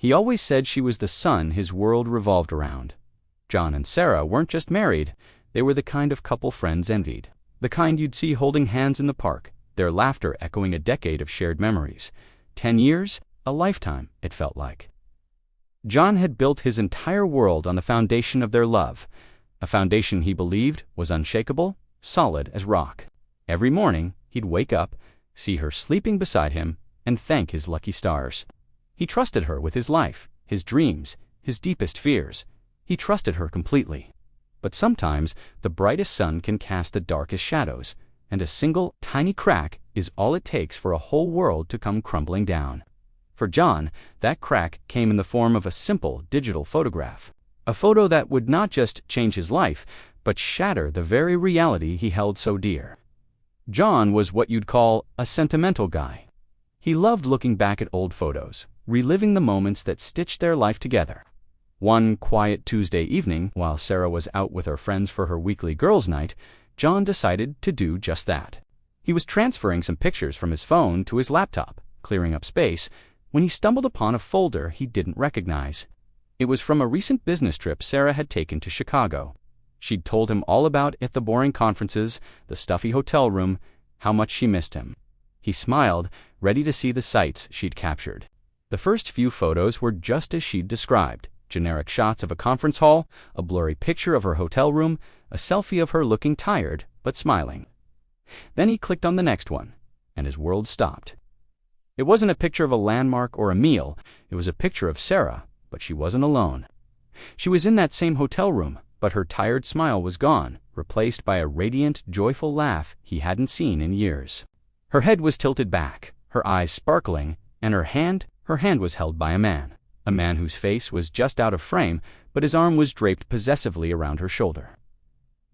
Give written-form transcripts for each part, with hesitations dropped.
He always said she was the sun his world revolved around. John and Sarah weren't just married, they were the kind of couple friends envied. The kind you'd see holding hands in the park, their laughter echoing a decade of shared memories. 10 years, a lifetime, it felt like. John had built his entire world on the foundation of their love, a foundation he believed was unshakable, solid as rock. Every morning, he'd wake up, see her sleeping beside him, and thank his lucky stars. He trusted her with his life, his dreams, his deepest fears. He trusted her completely. But sometimes, the brightest sun can cast the darkest shadows, and a single, tiny crack is all it takes for a whole world to come crumbling down. For John, that crack came in the form of a simple digital photograph. A photo that would not just change his life, but shatter the very reality he held so dear. John was what you'd call a sentimental guy. He loved looking back at old photos, reliving the moments that stitched their life together. One quiet Tuesday evening, while Sarah was out with her friends for her weekly girls' night, John decided to do just that. He was transferring some pictures from his phone to his laptop, clearing up space, when he stumbled upon a folder he didn't recognize. It was from a recent business trip Sarah had taken to Chicago. She'd told him all about it, the boring conferences, the stuffy hotel room, how much she missed him. He smiled, ready to see the sights she'd captured. The first few photos were just as she'd described. Generic shots of a conference hall, a blurry picture of her hotel room, a selfie of her looking tired but smiling. Then he clicked on the next one, and his world stopped. It wasn't a picture of a landmark or a meal, it was a picture of Sarah, but she wasn't alone. She was in that same hotel room, but her tired smile was gone, replaced by a radiant, joyful laugh he hadn't seen in years. Her head was tilted back, her eyes sparkling, and her hand was held by a man whose face was just out of frame, but his arm was draped possessively around her shoulder.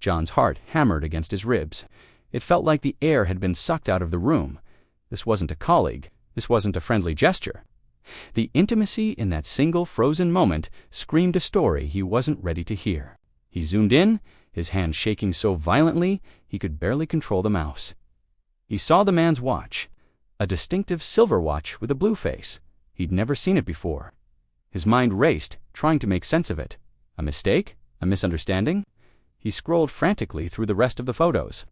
John's heart hammered against his ribs. It felt like the air had been sucked out of the room. This wasn't a colleague. This wasn't a friendly gesture. The intimacy in that single frozen moment screamed a story he wasn't ready to hear. He zoomed in, his hand shaking so violently he could barely control the mouse. He saw the man's watch, a distinctive silver watch with a blue face. He'd never seen it before. His mind raced, trying to make sense of it. A mistake? A misunderstanding? He scrolled frantically through the rest of the photos.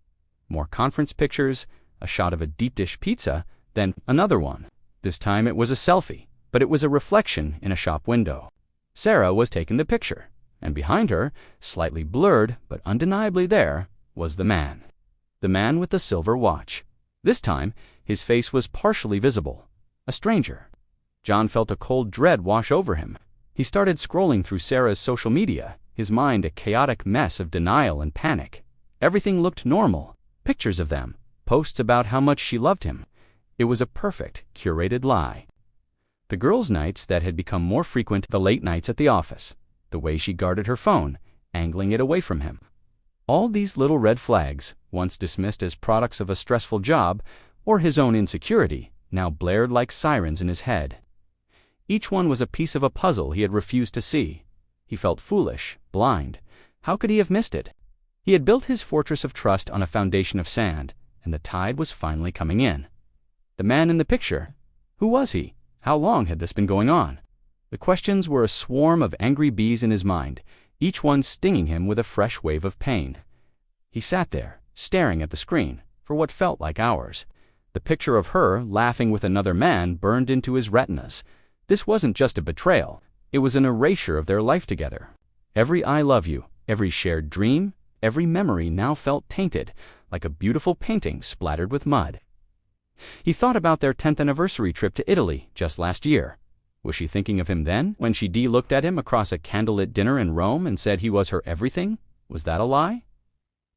More conference pictures, a shot of a deep dish pizza, then another one. This time it was a selfie, but it was a reflection in a shop window. Sarah was taking the picture, and behind her, slightly blurred but undeniably there, was the man. The man with the silver watch. This time, his face was partially visible. A stranger. John felt a cold dread wash over him. He started scrolling through Sarah's social media, his mind a chaotic mess of denial and panic. Everything looked normal. Pictures of them, posts about how much she loved him. It was a perfect, curated lie. The girls' nights that had become more frequent, the late nights at the office, the way she guarded her phone, angling it away from him. All these little red flags, once dismissed as products of a stressful job or his own insecurity, now blared like sirens in his head. Each one was a piece of a puzzle he had refused to see. He felt foolish, blind. How could he have missed it? He had built his fortress of trust on a foundation of sand, and the tide was finally coming in. The man in the picture. Who was he? How long had this been going on? The questions were a swarm of angry bees in his mind, each one stinging him with a fresh wave of pain. He sat there, staring at the screen, for what felt like hours. The picture of her laughing with another man burned into his retinas. This wasn't just a betrayal, it was an erasure of their life together. Every I love you, every shared dream, every memory now felt tainted, like a beautiful painting splattered with mud. He thought about their 10th anniversary trip to Italy just last year. Was she thinking of him then, when she looked at him across a candlelit dinner in Rome and said he was her everything? Was that a lie?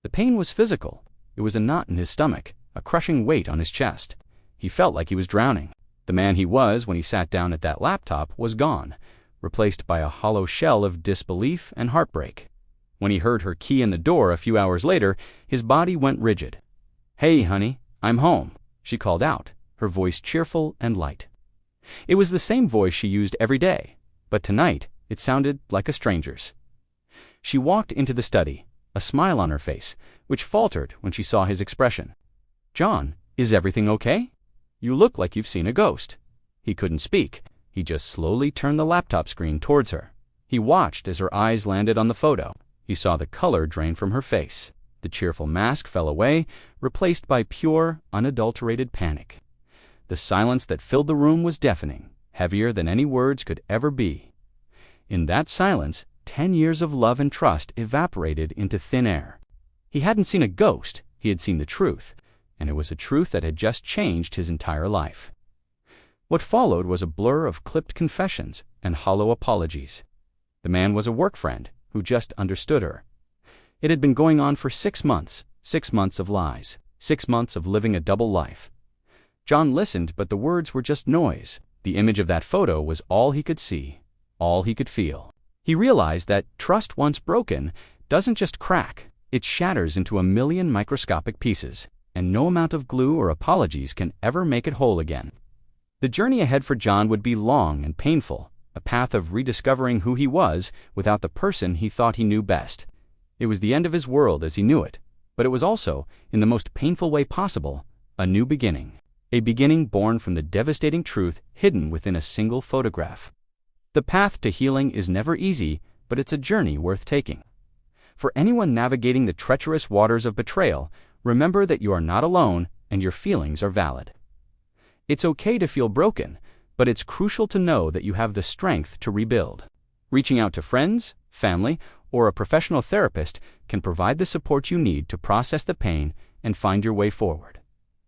The pain was physical. It was a knot in his stomach, a crushing weight on his chest. He felt like he was drowning. The man he was when he sat down at that laptop was gone, replaced by a hollow shell of disbelief and heartbreak. When he heard her key in the door a few hours later, his body went rigid. "Hey, honey, I'm home," she called out, her voice cheerful and light. It was the same voice she used every day, but tonight it sounded like a stranger's. She walked into the study, a smile on her face, which faltered when she saw his expression. "John, is everything okay? You look like you've seen a ghost." He couldn't speak. He just slowly turned the laptop screen towards her. He watched as her eyes landed on the photo. He saw the color drain from her face. The cheerful mask fell away, replaced by pure, unadulterated panic. The silence that filled the room was deafening, heavier than any words could ever be. In that silence, 10 years of love and trust evaporated into thin air. He hadn't seen a ghost, he had seen the truth, and it was a truth that had just changed his entire life. What followed was a blur of clipped confessions and hollow apologies. The man was a work friend who just understood her. It had been going on for 6 months, 6 months of lies, 6 months of living a double life. John listened, but the words were just noise. The image of that photo was all he could see, all he could feel. He realized that trust once broken doesn't just crack, it shatters into a million microscopic pieces, and no amount of glue or apologies can ever make it whole again. The journey ahead for John would be long and painful, a path of rediscovering who he was without the person he thought he knew best. It was the end of his world as he knew it, but it was also, in the most painful way possible, a new beginning. A beginning born from the devastating truth hidden within a single photograph. The path to healing is never easy, but it's a journey worth taking. For anyone navigating the treacherous waters of betrayal, remember that you are not alone and your feelings are valid. It's okay to feel broken, but it's crucial to know that you have the strength to rebuild. Reaching out to friends, family, or a professional therapist can provide the support you need to process the pain and find your way forward.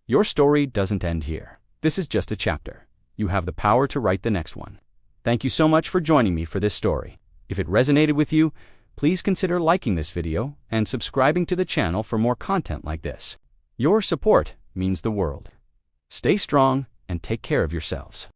Your story doesn't end here. This is just a chapter. You have the power to write the next one. Thank you so much for joining me for this story. If it resonated with you, please consider liking this video and subscribing to the channel for more content like this. Your support means the world. Stay strong and take care of yourselves.